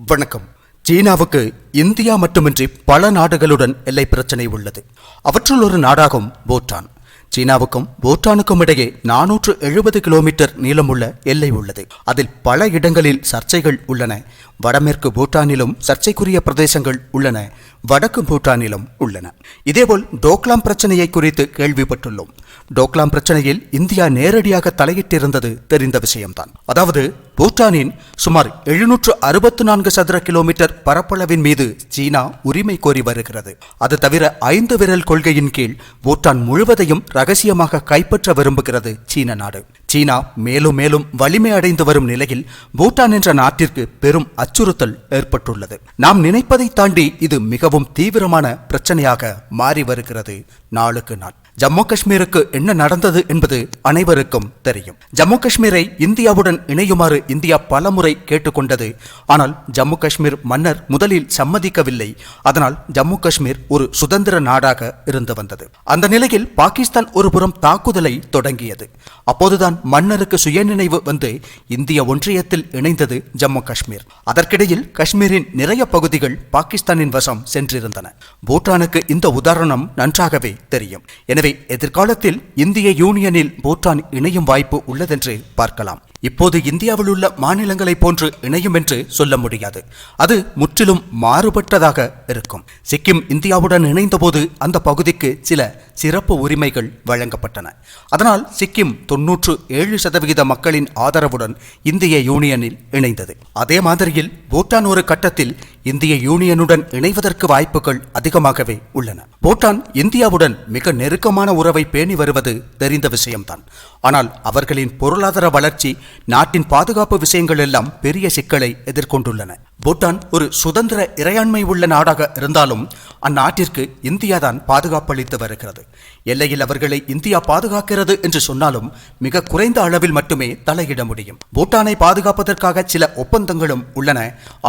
வணக்கம். சீனாவுக்கு இந்தியா மட்டுமின்றி பல நாடுகளுடன் எல்லை பிரச்சனை உள்ளது. அவற்றுள் ஒரு நாடாகும் பூட்டான். சீனாவுக்கும் பூட்டானுக்கும் இடையே 470 கிலோமீட்டர் நீளமுள்ள எல்லை உள்ளது. அதில் பல இடங்களில் சர்ச்சைகள் உள்ளன. வடமேற்கு பூட்டானிலும் சர்ச்சைக்குரிய பிரதேசங்கள் உள்ளன. வடக்கு பூட்டானிலும் உள்ளன. இதேபோல் டோக்லாம் பிரச்சனையை குறித்து கேள்விப்பட்டுள்ளோம். டோக்லாம் பிரச்சனையில் இந்தியா நேரடியாக தலையிட்டிருந்தது தெரிந்த விஷயம்தான். அதாவது பூட்டானின் சுமார் 764 சதுர கிலோமீட்டர் பரப்பளவின் மீது சீனா உரிமை கோரி வருகிறது. அது தவிர 5 விரல் கொள்கையின் கீழ் பூட்டான் முழுவதையும் ரகசியமாக கைப்பற்ற விரும்புகிறது சீன நாடு. சீனா மேலும் மேலும் வலிமை அடைந்து வரும் நிலையில் பூட்டான் என்ற நாட்டிற்கு பெரும் அச்சுறுத்தல் ஏற்பட்டுள்ளது. நாம் நினைப்பதை தாண்டி இது மிகவும் தீவிரமான பிரச்சனையாக மாறி வருகிறது நாளுக்கு நாள். ஜம்மு காஷ்மீருக்கு என்ன நடந்தது என்பது அனைவருக்கும் தெரியும். ஜம்மு காஷ்மீரை இந்தியாவுடன் இணையுமாறு இந்தியா பலமுறை கேட்டுக்கொண்டது. ஆனால் ஜம்மு காஷ்மீர் மன்னர் முதலில் சம்மதிக்கவில்லை. அதனால் ஜம்மு காஷ்மீர் ஒரு சுதந்திர நாடாக இருந்து வந்தது. அந்த நிலையில் பாகிஸ்தான் ஒரு புறம் தாக்குதலை தொடங்கியது. அப்போதுதான் மன்னருக்கு சுயநினைவு வந்து இந்திய ஒன்றியத்தில் இணைந்தது ஜம்மு காஷ்மீர். அதற்கிடையில் காஷ்மீரின் நிறைய பகுதிகள் பாகிஸ்தானின் வசம் சென்றிருந்தன. பூட்டானுக்கு இந்த உதாரணம் நன்றாகவே தெரியும். எனவே எதிர்காலத்தில் இந்திய யூனியனில் பூட்டான் இணையும் வாய்ப்பு உள்ளதென்று பார்க்கலாம். இப்போது இந்தியாவில் உள்ள மாநிலங்களை போன்று இணையும் என்று சொல்ல முடியாது. அது முற்றிலும் மாறுபட்டதாக இருக்கும். சிக்கிம் இந்தியாவுடன் இணைந்தபோது அந்த பகுதிக்கு சில சிறப்பு உரிமைகள் வழங்கப்பட்டன. அதனால் சிக்கிம் 97% மக்களின் ஆதரவுடன் இந்திய யூனியனில் இணைந்தது. அதே மாதிரியில் பூட்டான் ஒரு கட்டத்தில் இந்திய யூனியனுடன் இணைவதற்கு வாய்ப்புகள் அதிகமாகவே உள்ளன. பூட்டான் இந்தியாவுடன் மிக நெருக்கமான உறவை பேணி வருவது தெரிந்த விஷயம்தான். ஆனால் அவர்களின் பொருளாதார வளர்ச்சி, நாட்டின் பாதுகாப்பு விஷயங்கள் எல்லாம் பெரிய சிக்கலை எதிர்கொண்டுள்ளன. பூட்டான் ஒரு சுதந்திர இறையாண்மை உள்ள நாடாக இருந்தாலும் அந்நாட்டிற்கு இந்தியாதான் பாதுகாப்பளித்து வருகிறது. எல்லையில் அவர்களை இந்தியா பாதுகாக்கிறது என்று சொன்னாலும் மிக குறைந்த அளவில் மட்டுமே தலையிட முடியும். பூட்டானை பாதுகாப்பதற்காக சில ஒப்பந்தங்களும் உள்ளன.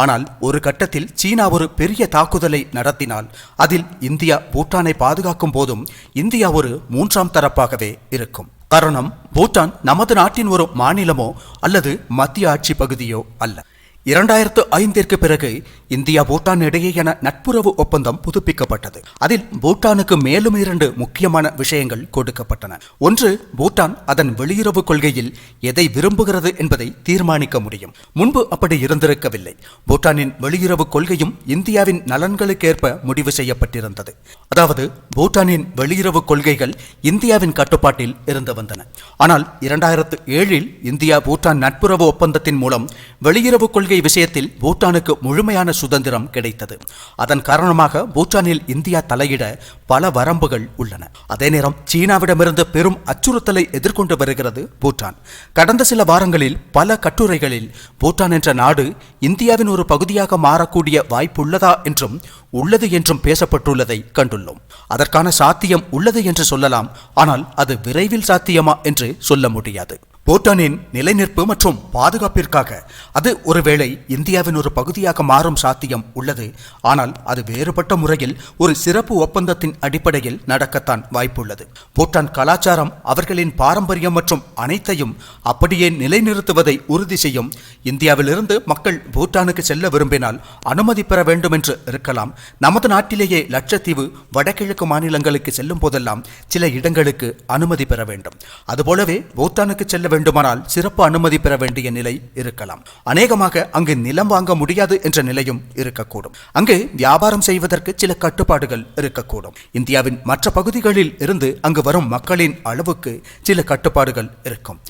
ஆனால் ஒரு கட்டத்தில் சீனா ஒரு பெரிய தாக்குதலை நடத்தினால் அதில் இந்தியா பூட்டானை பாதுகாக்கும் போதும் இந்தியா ஒரு மூன்றாம் தரப்பாகவே இருக்கும். காரணம், பூட்டான் நமது நாட்டின் ஒரு மாநிலமோ அல்லது மத்திய ஆட்சி பகுதியோ அல்ல. 2005 பிறகு இந்தியா பூட்டான் இடையேயான நட்புறவு ஒப்பந்தம் புதுப்பிக்கப்பட்டது. அதில் பூட்டானுக்கு மேலும் 2 முக்கியமான விஷயங்கள் கொடுக்கப்பட்டன. ஒன்று, பூட்டான் அதன் வெளியுறவு கொள்கையில் எதை விரும்புகிறது என்பதை தீர்மானிக்க முடியும். முன்பு அப்படி இருந்திருக்கவில்லை. பூட்டானின் வெளியுறவு கொள்கையும் இந்தியாவின் நலன்களுக்கேற்ப முடிவு செய்யப்பட்டிருந்தது. அதாவது பூட்டானின் வெளியுறவு கொள்கைகள் இந்தியாவின் கட்டுப்பாட்டில் இருந்து வந்தன. ஆனால் 2007 இந்தியா பூட்டான் நட்புறவு ஒப்பந்தத்தின் மூலம் வெளியுறவு கொள்கை விஷயத்தில் பூட்டானுக்கு முழுமையான சுதந்திரம் கிடைத்தது. அதன் காரணமாக பூட்டானில் இந்தியா தலையிட பல வரம்புகள் உள்ளன. அதே நேரம் சீனாவிடமிருந்து பெரும் அச்சுறுத்தலை எதிர்கொண்டு வருகிறது பூட்டான். கடந்த சில வாரங்களில் பல கட்டுரைகளில் பூட்டான் என்ற நாடு இந்தியாவின் ஒரு பகுதியாக மாறக்கூடிய வாய்ப்புள்ளதா என்றும் உள்ளது என்றும் பேசப்பட்டுள்ளதை கண்டுள்ளோம். அதற்கான சாத்தியம் உள்ளது என்று சொல்லலாம். ஆனால் அது விரைவில் சாத்தியமா என்று சொல்ல முடியாது. பூட்டானின் நிலைநிற்பு மற்றும் பாதுகாப்பிற்காக அது ஒருவேளை இந்தியாவின் ஒரு பகுதியாக மாறும் சாத்தியம் உள்ளது. ஆனால் அது வேறுபட்ட முறையில் ஒரு சிறப்பு ஒப்பந்தத்தின் அடிப்படையில் நடக்கத்தான் வாய்ப்புள்ளது. பூட்டான் கலாச்சாரம், அவர்களின் பாரம்பரியம் மற்றும் அனைத்தையும் அப்படியே நிலைநிறுத்துவதை உறுதி செய்யும். இந்தியாவிலிருந்து மக்கள் பூட்டானுக்கு செல்ல விரும்பினால் அனுமதி பெற வேண்டும் என்று இருக்கலாம். நமது நாட்டிலேயே லட்சத்தீவு, வடகிழக்கு மாநிலங்களுக்கு செல்லும் போதெல்லாம் சில இடங்களுக்கு அனுமதி பெற வேண்டும். அதுபோலவே பூட்டானுக்கு செல்ல வேண்டுமானால் சிறப்பு அனுமதி பெற வேண்டிய நிலை இருக்கலாம். அநேகமாக அங்கு நிலம் வாங்க முடியாது என்ற நிலையும் இருக்கக்கூடும். அங்கு வியாபாரம் செய்வதற்கு சில கட்டுப்பாடுகள் இருக்கக்கூடும். இந்தியாவின் மற்ற பகுதிகளில் இருந்து அங்கு வரும் மக்களின் அளவுக்கு சில கட்டுப்பாடுகள் இருக்கும்.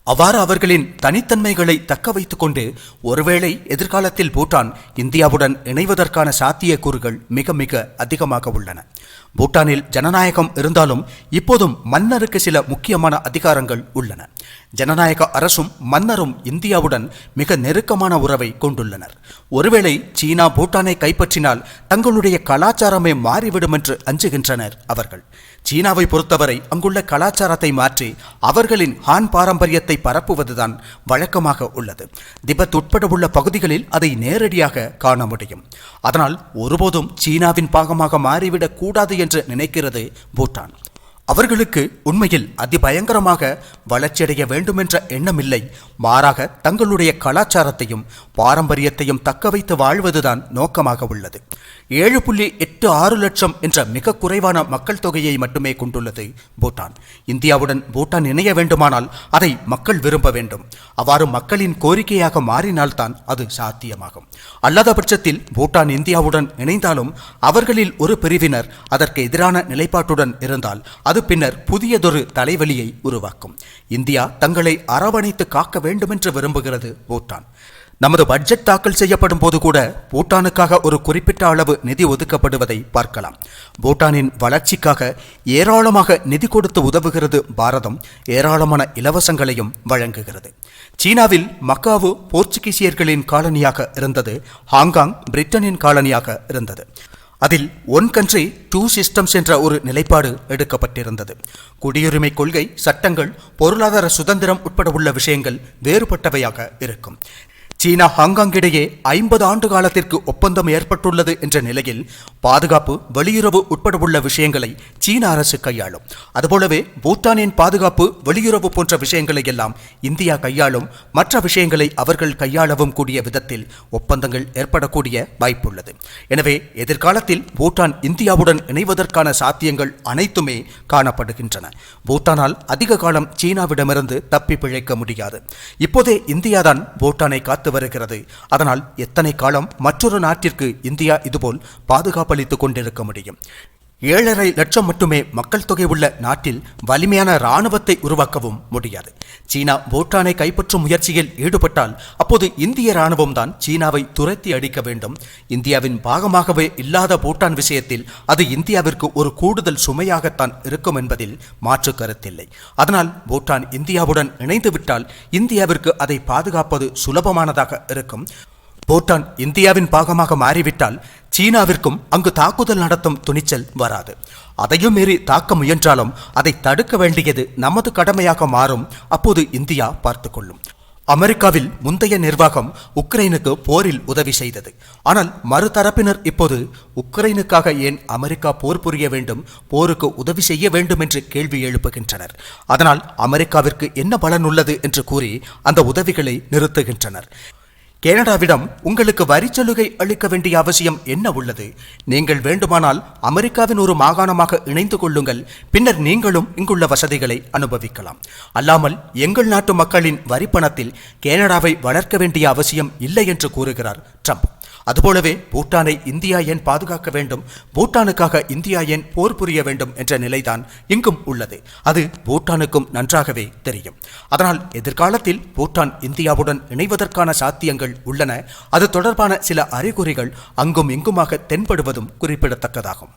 அவ்வாறு அவர்களின் தனித்தன்மைகளை தக்க வைத்துக் கொண்டு ஒருவேளை எதிர்காலத்தில் பூட்டான் இந்தியாவுடன் இணைவதற்கான சாத்தியக்கூறுகள் மிக மிக அதிகமாக உள்ளன. பூட்டானில் ஜனநாயகம் இருந்தாலும் இப்போதும் மன்னருக்கு சில முக்கியமான அதிகாரங்கள் உள்ளன. ஜனநாயக அரசும் மன்னரும் இந்தியாவுடன் மிக நெருக்கமான உறவை கொண்டுள்ளனர். ஒருவேளை சீனா பூட்டானை கைப்பற்றினால் தங்களுடைய கலாச்சாரமே மாறிவிடும் என்று அஞ்சுகின்றனர் அவர்கள். சீனாவை பொறுத்தவரை அங்குள்ள கலாச்சாரத்தை மாற்றி அவர்களின் ஹான் பாரம்பரியத்தை பரப்புவதுதான் வழக்கமாக உள்ளது. திபெத் உட்பட உள்ள பகுதிகளில் அதை நேரடியாக காண முடியும். அதனால் ஒருபோதும் சீனாவின் பாகமாக மாறிவிடக் கூடாது என்று நினைக்கிறது பூட்டான். அவர்களுக்கு உண்மையில் அதிபயங்கரமாக வளர்ச்சியடைய வேண்டுமென்ற எண்ணமில்லை. மாறாக தங்களுடைய கலாச்சாரத்தையும் பாரம்பரியத்தையும் தக்க வைத்து வாழ்வதுதான் நோக்கமாக உள்ளது. 7.86 லட்சம் என்ற மிக குறைவான மக்கள் தொகையை மட்டுமே கொண்டுள்ளது பூட்டான். இந்தியாவுடன் பூட்டான் இணைய வேண்டுமானால் அதை மக்கள் விரும்ப வேண்டும். அவ்வாறு மக்களின் கோரிக்கையாக மாறினால்தான் அது சாத்தியமாகும். அல்லாத பட்சத்தில் பூட்டான் இந்தியாவுடன் இணைந்தாலும் அவர்களில் ஒரு பிரிவினர் அதற்கு எதிரான நிலைப்பாட்டுடன் இருந்தால் அது பின்னர் புதியதொரு தலைவலியை உருவாக்கும். இந்தியா தங்களை அரவணைத்து காக்க வேண்டுமென்று விரும்புகிறது பூட்டான். நமது பட்ஜெட் தாக்கல் செய்யப்படும் போது கூட பூட்டானுக்காக ஒரு குறிப்பிட்ட அளவு நிதி ஒதுக்கப்படுவதை பார்க்கலாம். பூட்டானின் வளர்ச்சிக்காக ஏராளமாக நிதி கொடுத்து உதவுகிறது பாரதம். ஏராளமான இலவசங்களையும் வழங்குகிறது. சீனாவில் மக்காவு போர்ச்சுகீசியர்களின் காலனியாக இருந்தது. ஹாங்காங் பிரிட்டனின் காலனியாக இருந்தது. அதில் ஒன் கண்ட்ரி டூ சிஸ்டம்ஸ் என்ற ஒரு நிலைப்பாடு எடுக்கப்பட்டிருந்தது. குடியுரிமை கொள்கை, சட்டங்கள், பொருளாதார சுதந்திரம் உட்பட உள்ள விஷயங்கள் வேறுபட்டவையாக இருக்கும். சீனா ஹாங்காங் இடையே 50 ஆண்டு காலத்திற்கு ஒப்பந்தம் ஏற்பட்டுள்ளது என்ற நிலையில் பாதுகாப்பு, வெளியுறவு உட்பட உள்ள விஷயங்களை சீன அரசு கையாளும். அதுபோலவே பூட்டானின் பாதுகாப்பு, வெளியுறவு போன்ற விஷயங்களை எல்லாம் இந்தியா கையாளும். மற்ற விஷயங்களை அவர்கள் கையாளவும் கூடிய விதத்தில் ஒப்பந்தங்கள் ஏற்படக்கூடிய வாய்ப்புள்ளது. எனவே எதிர்காலத்தில் பூட்டான் இந்தியாவுடன் இணைவதற்கான சாத்தியங்கள் அனைத்துமே காணப்படுகின்றன. பூட்டானால் அதிக காலம் சீனாவிடமிருந்து தப்பி பிழைக்க முடியாது. இப்போதே இந்தியாதான் பூட்டானை காத்து வருகிறது. அதனால் எத்தனை காலம் மற்றொரு நாட்டிற்கு இந்தியா இதுபோல் பாதுகாப்பளித்துக் கொண்டிருக்க முடியும்? 7.5 லட்சம் மட்டுமே மக்கள் தொகை உள்ள நாட்டில் வலிமையான இராணுவத்தை உருவாக்கவும் முடியாது. சீனா பூட்டானை கைப்பற்றும் முயற்சியில் ஈடுபட்டால் அப்போது இந்திய இராணுவம் தான் சீனாவை துரத்தி அடிக்க வேண்டும். இந்தியாவின் பாகமாகவே இல்லாத பூட்டான் விஷயத்தில் அது இந்தியாவிற்கு ஒரு கூடுதல் சுமையாகத்தான் இருக்கும் என்பதில் மாற்று கருத்தில்லை. அதனால் பூட்டான் இந்தியாவுடன் இணைந்து விட்டால் இந்தியாவிற்கு அதை பாதுகாப்பது சுலபமானதாக இருக்கும். பூட்டான் இந்தியாவின் பாகமாக மாறிவிட்டால் சீனாவிற்கும் அங்கு தாக்குதல் நடத்தும் துணிச்சல் வராது. அதையும் மீறி தாக்க முயன்றாலும் அதை தடுக்க வேண்டியது நமது கடமையாக மாறும். அப்போது இந்தியா பார்த்து கொள்ளும். அமெரிக்காவில் முந்தைய நிர்வாகம் உக்ரைனுக்கு போரில் உதவி செய்தது. ஆனால் மறுதரப்பினர் இப்போது உக்ரைனுக்காக ஏன் அமெரிக்கா போர் புரிய வேண்டும், போருக்கு உதவி செய்ய வேண்டும் என்று கேள்வி எழுப்புகின்றனர். அதனால் அமெரிக்காவிற்கு என்ன பலன் உள்ளது என்று கூறி அந்த உதவிகளை நிறுத்துகின்றனர். கனடாவிடம் உங்களுக்கு வரிச்சலுகை அளிக்க வேண்டிய அவசியம் என்ன உள்ளது? நீங்கள் வேண்டுமானால் அமெரிக்காவின் ஒரு மாகாணமாக இணைந்து கொள்ளுங்கள். பின்னர் நீங்களும் இங்குள்ள வசதிகளை அனுபவிக்கலாம். அல்லாமல் எங்கள் நாட்டு மக்களின் வரிப்பணத்தில் கனடாவை வளர்க்க வேண்டிய அவசியம் இல்லை என்று கூறுகிறார் ட்ரம்ப். அதுபோலவே பூட்டானை இந்தியா ஏன் பாதுகாக்க வேண்டும், பூட்டானுக்காக இந்தியா ஏன் போர் புரிய வேண்டும் என்ற நிலைதான் இங்கும் உள்ளது. அது பூட்டானுக்கும் நன்றாகவே தெரியும். அதனால் எதிர்காலத்தில் பூட்டான் இந்தியாவுடன் இணைவதற்கான சாத்தியங்கள் உள்ளன. அது தொடர்பான சில அறிகுறிகள் அங்கும் இங்குமாக தென்படுவதும் குறிப்பிடத்தக்கதாகும்.